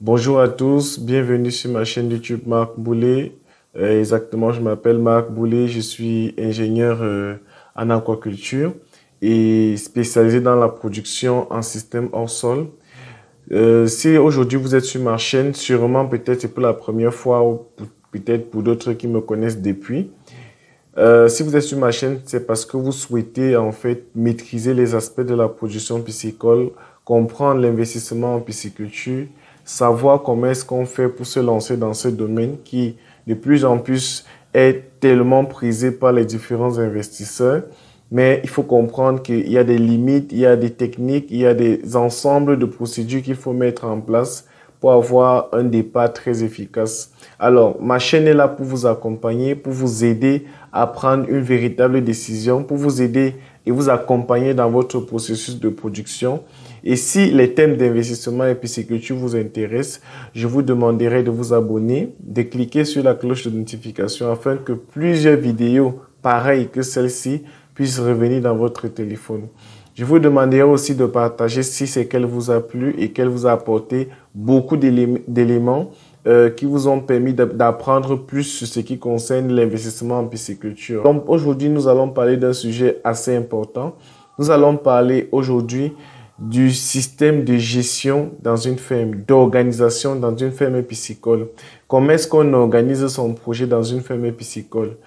Bonjour à tous, bienvenue sur ma chaîne YouTube Marc Boulet. Exactement, je m'appelle Marc Boulet, je suis ingénieur en aquaculture et spécialisé dans la production en système hors sol. Si aujourd'hui vous êtes sur ma chaîne, sûrement peut-être c'est pour la première fois ou peut-être pour d'autres qui me connaissent depuis. Si vous êtes sur ma chaîne, c'est parce que vous souhaitez en fait maîtriser les aspects de la production piscicole, comprendre l'investissement en pisciculture, savoir comment est-ce qu'on fait pour se lancer dans ce domaine qui de plus en plus est tellement prisé par les différents investisseurs. Mais il faut comprendre qu'il y a des limites, il y a des techniques, il y a des ensembles de procédures qu'il faut mettre en place pour avoir un départ très efficace. Alors, ma chaîne est là pour vous accompagner, pour vous aider à prendre une véritable décision, pour vous aider et vous accompagner dans votre processus de production. Et si les thèmes d'investissement et pisciculture vous intéressent, je vous demanderai de vous abonner, de cliquer sur la cloche de notification afin que plusieurs vidéos pareilles que celle-ci puissent revenir dans votre téléphone. Je vous demanderai aussi de partager si c'est qu'elle vous a plu et qu'elle vous a apporté beaucoup d'éléments qui vous ont permis d'apprendre plus sur ce qui concerne l'investissement en pisciculture. Donc aujourd'hui, nous allons parler d'un sujet assez important. Nous allons parler aujourd'hui du système de gestion dans une ferme, d'organisation dans une ferme piscicole. Comment est-ce qu'on organise son projet dans une ferme piscicole?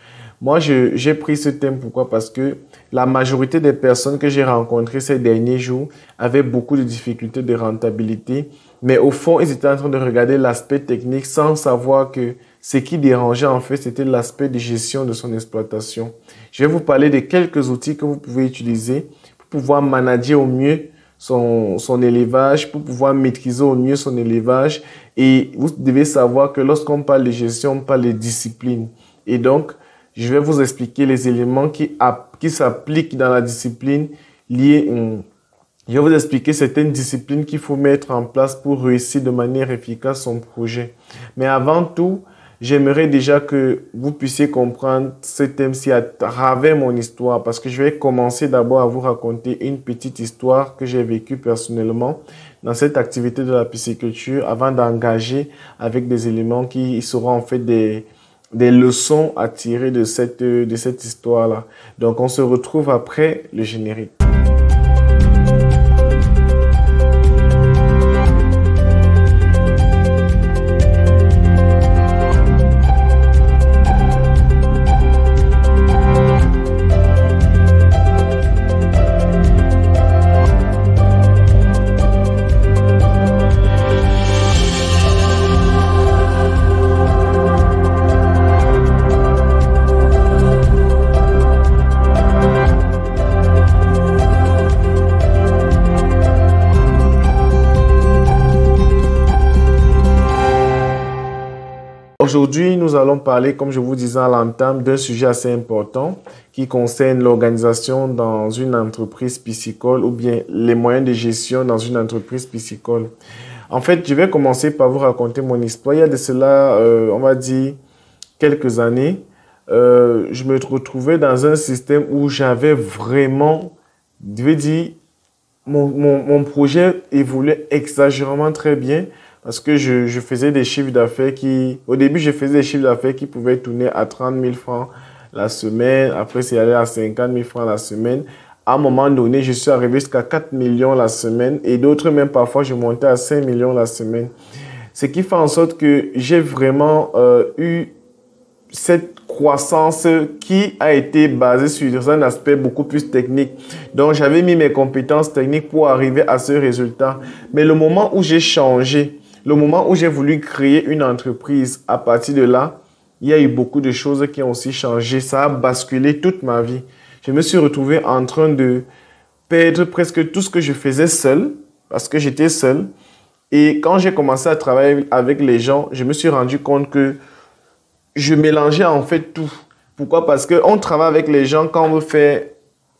Moi, j'ai pris ce thème, pourquoi? Parce que la majorité des personnes que j'ai rencontrées ces derniers jours avaient beaucoup de difficultés de rentabilité, mais au fond, ils étaient en train de regarder l'aspect technique sans savoir que ce qui dérangeait en fait, c'était l'aspect de gestion de son exploitation. Je vais vous parler de quelques outils que vous pouvez utiliser pour pouvoir manager au mieux son élevage, pour pouvoir maîtriser au mieux son élevage. Et vous devez savoir que lorsqu'on parle de gestion, on parle de discipline. Et donc, je vais vous expliquer les éléments qui s'appliquent dans la discipline liée. Je vais vous expliquer certaines disciplines qu'il faut mettre en place pour réussir de manière efficace son projet. Mais avant tout, j'aimerais déjà que vous puissiez comprendre ce thème-ci à travers mon histoire, parce que je vais commencer d'abord à vous raconter une petite histoire que j'ai vécue personnellement dans cette activité de la pisciculture avant d'engager avec des éléments qui seront en fait des leçons à tirer de cette histoire-là. Donc, on se retrouve après le générique. Aujourd'hui, nous allons parler, comme je vous disais à l'entame, d'un sujet assez important qui concerne l'organisation dans une entreprise piscicole ou bien les moyens de gestion dans une entreprise piscicole. En fait, je vais commencer par vous raconter mon histoire. Il y a de cela, on va dire, quelques années, je me retrouvais dans un système où j'avais vraiment, je vais dire, mon projet évoluait exagérément très bien. Parce que je faisais des chiffres d'affaires au début, je faisais des chiffres d'affaires qui pouvaient tourner à 30 000 francs la semaine. Après, c'est allé à 50 000 francs la semaine. À un moment donné, je suis arrivé jusqu'à 4 millions la semaine. Et d'autres, même parfois, je montais à 5 millions la semaine. Ce qui fait en sorte que j'ai vraiment eu cette croissance qui a été basée sur un aspect beaucoup plus technique. Donc, j'avais mis mes compétences techniques pour arriver à ce résultat. Mais le moment où j'ai changé, le moment où j'ai voulu créer une entreprise, à partir de là, il y a eu beaucoup de choses qui ont aussi changé. Ça a basculé toute ma vie. Je me suis retrouvé en train de perdre presque tout ce que je faisais seul, parce que j'étais seul. Et quand j'ai commencé à travailler avec les gens, je me suis rendu compte que je mélangeais en fait tout. Pourquoi? Parce qu'on travaille avec les gens quand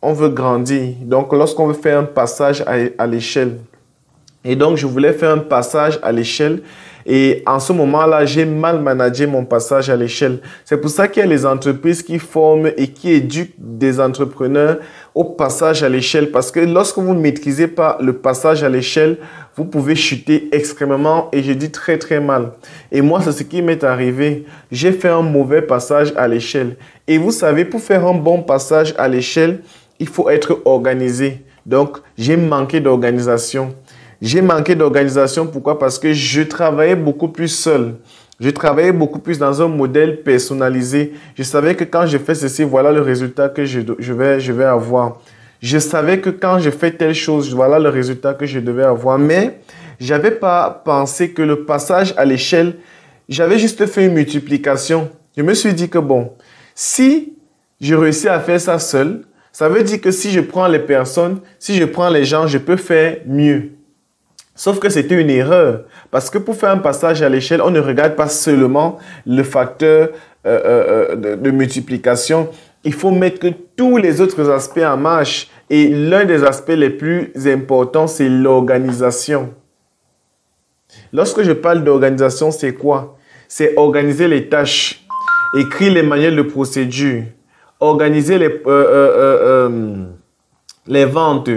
on veut grandir. Donc, lorsqu'on veut faire un passage à l'échelle. Et donc, je voulais faire un passage à l'échelle. Et en ce moment-là, j'ai mal managé mon passage à l'échelle. C'est pour ça qu'il y a les entreprises qui forment et qui éduquent des entrepreneurs au passage à l'échelle. Parce que lorsque vous ne maîtrisez pas le passage à l'échelle, vous pouvez chuter extrêmement et je dis très très mal. Et moi, c'est ce qui m'est arrivé. J'ai fait un mauvais passage à l'échelle. Et vous savez, pour faire un bon passage à l'échelle, il faut être organisé. Donc, j'ai manqué d'organisation. J'ai manqué d'organisation. Pourquoi? Parce que je travaillais beaucoup plus seul. Je travaillais beaucoup plus dans un modèle personnalisé. Je savais que quand je fais ceci, voilà le résultat que je vais avoir. Je savais que quand je fais telle chose, voilà le résultat que je devais avoir. Mais je n'avais pas pensé que le passage à l'échelle, j'avais juste fait une multiplication. Je me suis dit que bon, si je réussis à faire ça seul, ça veut dire que si je prends les personnes, si je prends les gens, je peux faire mieux. Sauf que c'était une erreur. Parce que pour faire un passage à l'échelle, on ne regarde pas seulement le facteur de multiplication. Il faut mettre tous les autres aspects en marche. Et l'un des aspects les plus importants, c'est l'organisation. Lorsque je parle d'organisation, c'est quoi? C'est organiser les tâches, écrire les manuels de procédure, organiser les ventes,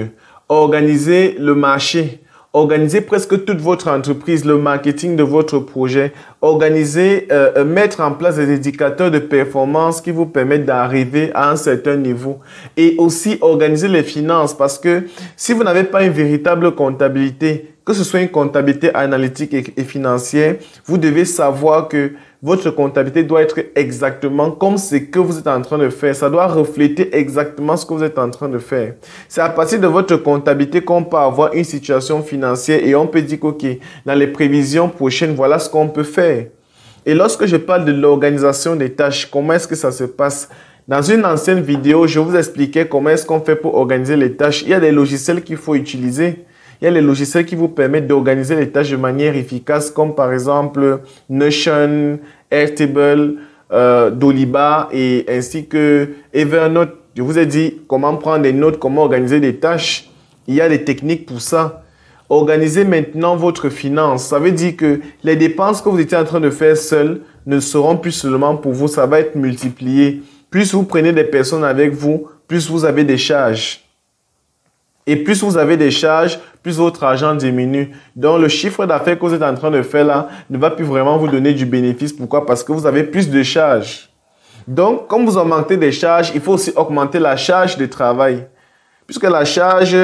organiser le marché, organiser presque toute votre entreprise, le marketing de votre projet, organiser, mettre en place des indicateurs de performance qui vous permettent d'arriver à un certain niveau et aussi organiser les finances parce que si vous n'avez pas une véritable comptabilité, que ce soit une comptabilité analytique et financière, vous devez savoir que votre comptabilité doit être exactement comme ce que vous êtes en train de faire. Ça doit refléter exactement ce que vous êtes en train de faire. C'est à partir de votre comptabilité qu'on peut avoir une situation financière et on peut dire OK, dans les prévisions prochaines, voilà ce qu'on peut faire. Et lorsque je parle de l'organisation des tâches, comment est-ce que ça se passe? Dans une ancienne vidéo, je vous expliquais comment est-ce qu'on fait pour organiser les tâches. Il y a des logiciels qu'il faut utiliser. Il y a les logiciels qui vous permettent d'organiser les tâches de manière efficace, comme par exemple Notion, Airtable, Doliba et ainsi que Evernote. Je vous ai dit comment prendre des notes, comment organiser des tâches. Il y a des techniques pour ça. Organisez maintenant votre finance. Ça veut dire que les dépenses que vous étiez en train de faire seul ne seront plus seulement pour vous, ça va être multiplié. Plus vous prenez des personnes avec vous, plus vous avez des charges. Et plus vous avez des charges, plus votre argent diminue. Donc, le chiffre d'affaires que vous êtes en train de faire là ne va plus vraiment vous donner du bénéfice. Pourquoi? Parce que vous avez plus de charges. Donc, comme vous augmentez des charges, il faut aussi augmenter la charge de travail. Puisque la charge,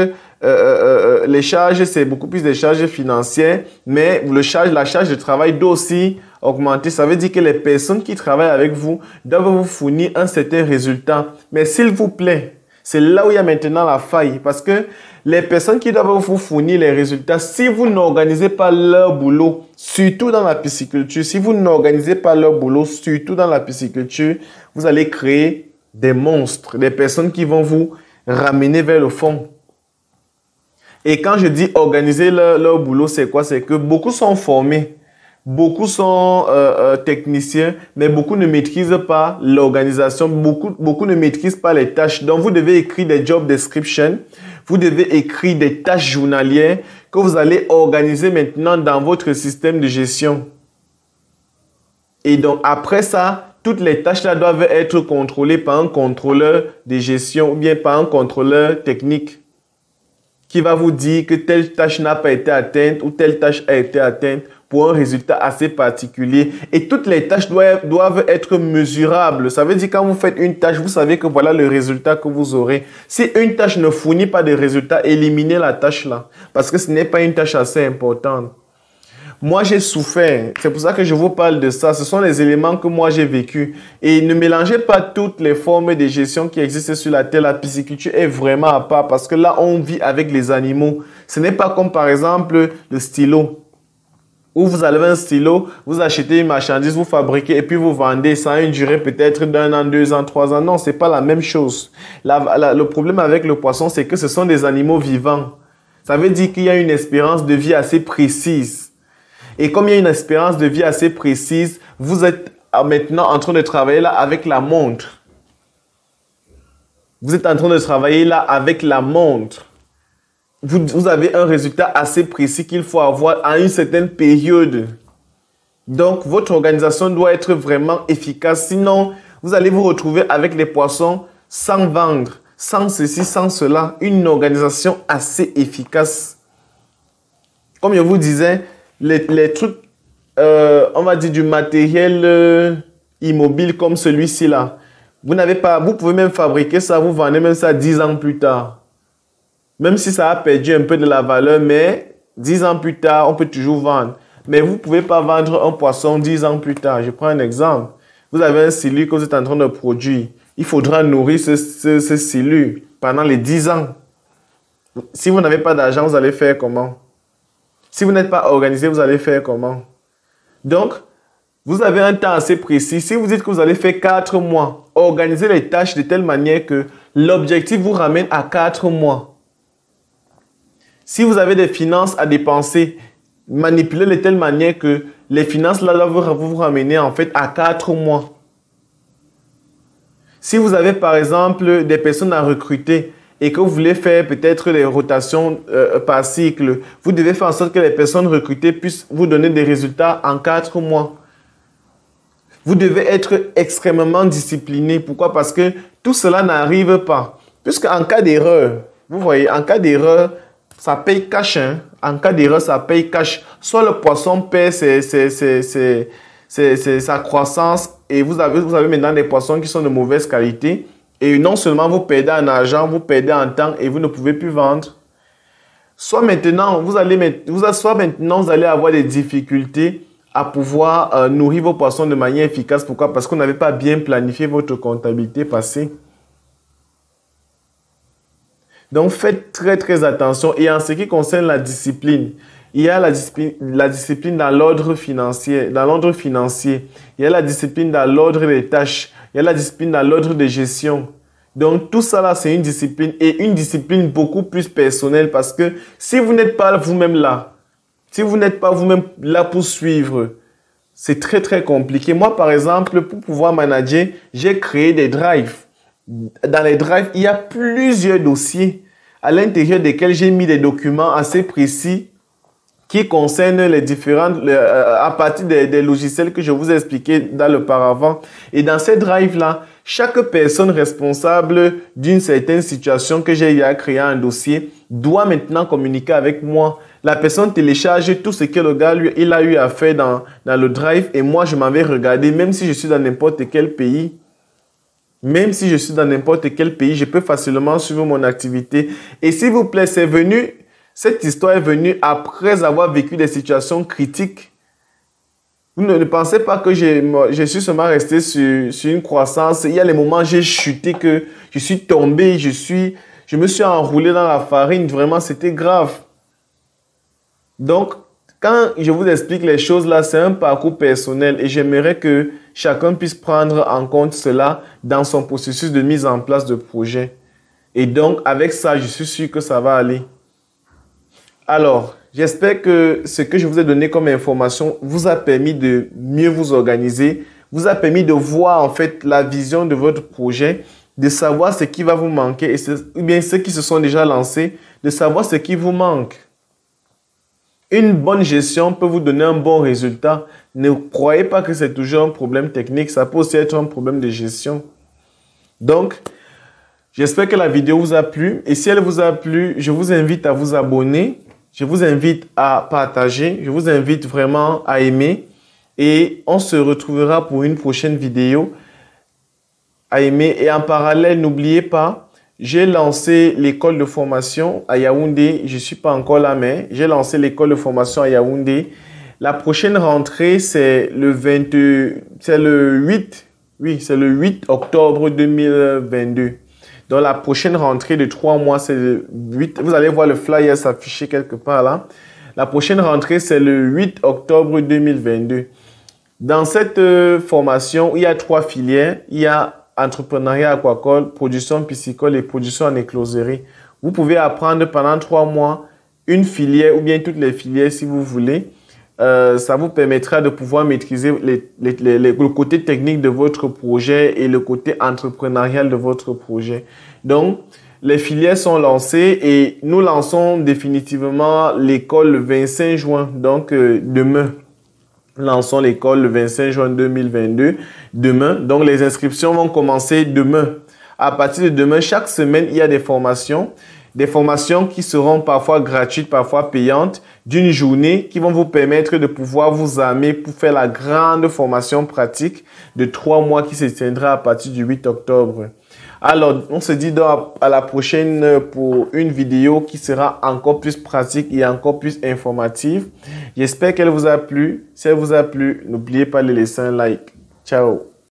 les charges, c'est beaucoup plus des charges financières, mais la charge de travail doit aussi augmenter. Ça veut dire que les personnes qui travaillent avec vous doivent vous fournir un certain résultat. Mais s'il vous plaît, c'est là où il y a maintenant la faille. Parce que les personnes qui doivent vous fournir les résultats, si vous n'organisez pas leur boulot, surtout dans la pisciculture, si vous n'organisez pas leur boulot, surtout dans la pisciculture, vous allez créer des monstres, des personnes qui vont vous ramener vers le fond. Et quand je dis organiser leur boulot, c'est quoi? C'est que beaucoup sont formés. Beaucoup sont techniciens, mais beaucoup ne maîtrisent pas l'organisation. Beaucoup ne maîtrisent pas les tâches. Donc, vous devez écrire des job descriptions. Vous devez écrire des tâches journalières que vous allez organiser maintenant dans votre système de gestion. Et donc, après ça, toutes les tâches-là doivent être contrôlées par un contrôleur de gestion ou bien par un contrôleur technique qui va vous dire que telle tâche n'a pas été atteinte ou telle tâche a été atteinte pour un résultat assez particulier. Et toutes les tâches doivent être mesurables. Ça veut dire quand vous faites une tâche, vous savez que voilà le résultat que vous aurez. Si une tâche ne fournit pas de résultat, éliminez la tâche là. Parce que ce n'est pas une tâche assez importante. Moi, j'ai souffert. C'est pour ça que je vous parle de ça. Ce sont les éléments que moi, j'ai vécu. Et ne mélangez pas toutes les formes de gestion qui existent sur la Terre. La pisciculture est vraiment à part parce que là, on vit avec les animaux. Ce n'est pas comme, par exemple, le stylo. Où vous avez un stylo, vous achetez une marchandise, vous fabriquez et puis vous vendez. Ça a une durée peut-être d'1 an, 2 ans, 3 ans. Non, c'est pas la même chose. Le problème avec le poisson, c'est que ce sont des animaux vivants. Ça veut dire qu'il y a une espérance de vie assez précise. Et comme il y a une espérance de vie assez précise, vous êtes maintenant en train de travailler là avec la montre. Vous êtes en train de travailler là avec la montre. vous avez un résultat assez précis qu'il faut avoir à une certaine période. Donc, votre organisation doit être vraiment efficace. Sinon, vous allez vous retrouver avec les poissons sans vendre, sans ceci, sans cela. Une organisation assez efficace. Comme je vous disais, les trucs, on va dire du matériel immobile comme celui-ci là. Vous pouvez même fabriquer ça, vous vendez même ça 10 ans plus tard. Même si ça a perdu un peu de la valeur, mais 10 ans plus tard, on peut toujours vendre. Mais vous ne pouvez pas vendre un poisson 10 ans plus tard. Je prends un exemple. Vous avez un silure que vous êtes en train de produire. Il faudra nourrir ce silure pendant les 10 ans. Si vous n'avez pas d'argent, vous allez faire comment? Si vous n'êtes pas organisé, vous allez faire comment? Donc, vous avez un temps assez précis. Si vous dites que vous allez faire 4 mois, organisez les tâches de telle manière que l'objectif vous ramène à 4 mois. Si vous avez des finances à dépenser, manipulez-les de telle manière que les finances là doivent vous ramener en fait à 4 mois. Si vous avez par exemple des personnes à recruter et que vous voulez faire peut-être des rotations par cycle, vous devez faire en sorte que les personnes recrutées puissent vous donner des résultats en 4 mois. Vous devez être extrêmement discipliné. Pourquoi? Parce que tout cela n'arrive pas. Puisqu'en cas d'erreur, vous voyez, en cas d'erreur, ça paye cash. Hein? En cas d'erreur, ça paye cash. Soit le poisson perd sa croissance et vous avez maintenant des poissons qui sont de mauvaise qualité. Et non seulement vous perdez en argent, vous perdez en temps et vous ne pouvez plus vendre. Soit maintenant, vous allez avoir des difficultés à pouvoir nourrir vos poissons de manière efficace. Pourquoi? Parce que vous n'avez pas bien planifié votre comptabilité passée. Donc, faites très, très attention. Et en ce qui concerne la discipline, il y a la discipline dans l'ordre financier. Il y a la discipline dans l'ordre des tâches. Il y a la discipline dans l'ordre de gestion. Donc, tout ça là, c'est une discipline et une discipline beaucoup plus personnelle parce que si vous n'êtes pas vous-même là, si vous n'êtes pas vous-même là pour suivre, c'est très, très compliqué. Moi, par exemple, pour pouvoir manager, j'ai créé des drives. Dans les drives, il y a plusieurs dossiers à l'intérieur desquels j'ai mis des documents assez précis qui concernent les différentes, à partir des logiciels que je vous ai expliqué dans le paravent. Et dans ces drives-là, chaque personne responsable d'une certaine situation que j'ai créé un dossier doit maintenant communiquer avec moi. La personne télécharge tout ce que le gars il a eu à faire dans le drive et moi je m'en vais regarder même si je suis dans n'importe quel pays. Même si je suis dans n'importe quel pays, je peux facilement suivre mon activité. Et s'il vous plaît, cette histoire est venue après avoir vécu des situations critiques. Vous ne pensez pas que je suis seulement resté sur une croissance. Il y a les moments où j'ai chuté, que je suis tombé, je me suis enroulé dans la farine. Vraiment, c'était grave. Donc, quand je vous explique les choses là, c'est un parcours personnel et j'aimerais que chacun puisse prendre en compte cela dans son processus de mise en place de projet. Et donc, avec ça, je suis sûr que ça va aller. Alors, j'espère que ce que je vous ai donné comme information vous a permis de mieux vous organiser, vous a permis de voir en fait la vision de votre projet, de savoir ce qui va vous manquer ou bien ceux qui se sont déjà lancés, de savoir ce qui vous manque. Une bonne gestion peut vous donner un bon résultat. Ne croyez pas que c'est toujours un problème technique, ça peut aussi être un problème de gestion. Donc, j'espère que la vidéo vous a plu et si elle vous a plu, je vous invite à vous abonner. Je vous invite à partager, je vous invite vraiment à aimer et on se retrouvera pour une prochaine vidéo à aimer. Et en parallèle, n'oubliez pas, j'ai lancé l'école de formation à Yaoundé. Je ne suis pas encore là, mais j'ai lancé l'école de formation à Yaoundé. La prochaine rentrée, c'est le 8 octobre 2022. Donc, la prochaine rentrée de 3 mois, c'est le 8. Vous allez voir le flyer s'afficher quelque part là. La prochaine rentrée, c'est le 8 octobre 2022. Dans cette formation, il y a 3 filières. Il y a entrepreneuriat aquacole, production piscicole et production en écloserie. Vous pouvez apprendre pendant 3 mois une filière ou bien toutes les filières si vous voulez. Ça vous permettra de pouvoir maîtriser le côté technique de votre projet et le côté entrepreneurial de votre projet. Donc, les filières sont lancées et nous lançons définitivement l'école le 25 juin. Donc, demain, lançons l'école le 25 juin 2022. Demain, donc les inscriptions vont commencer demain. À partir de demain, chaque semaine, il y a des formations qui seront parfois gratuites, parfois payantes, d'une journée qui vont vous permettre de pouvoir vous armer pour faire la grande formation pratique de 3 mois qui s'éteindra à partir du 8 octobre. Alors, on se dit donc à la prochaine pour une vidéo qui sera encore plus pratique et encore plus informative. J'espère qu'elle vous a plu. Si elle vous a plu, n'oubliez pas de laisser un like. Ciao!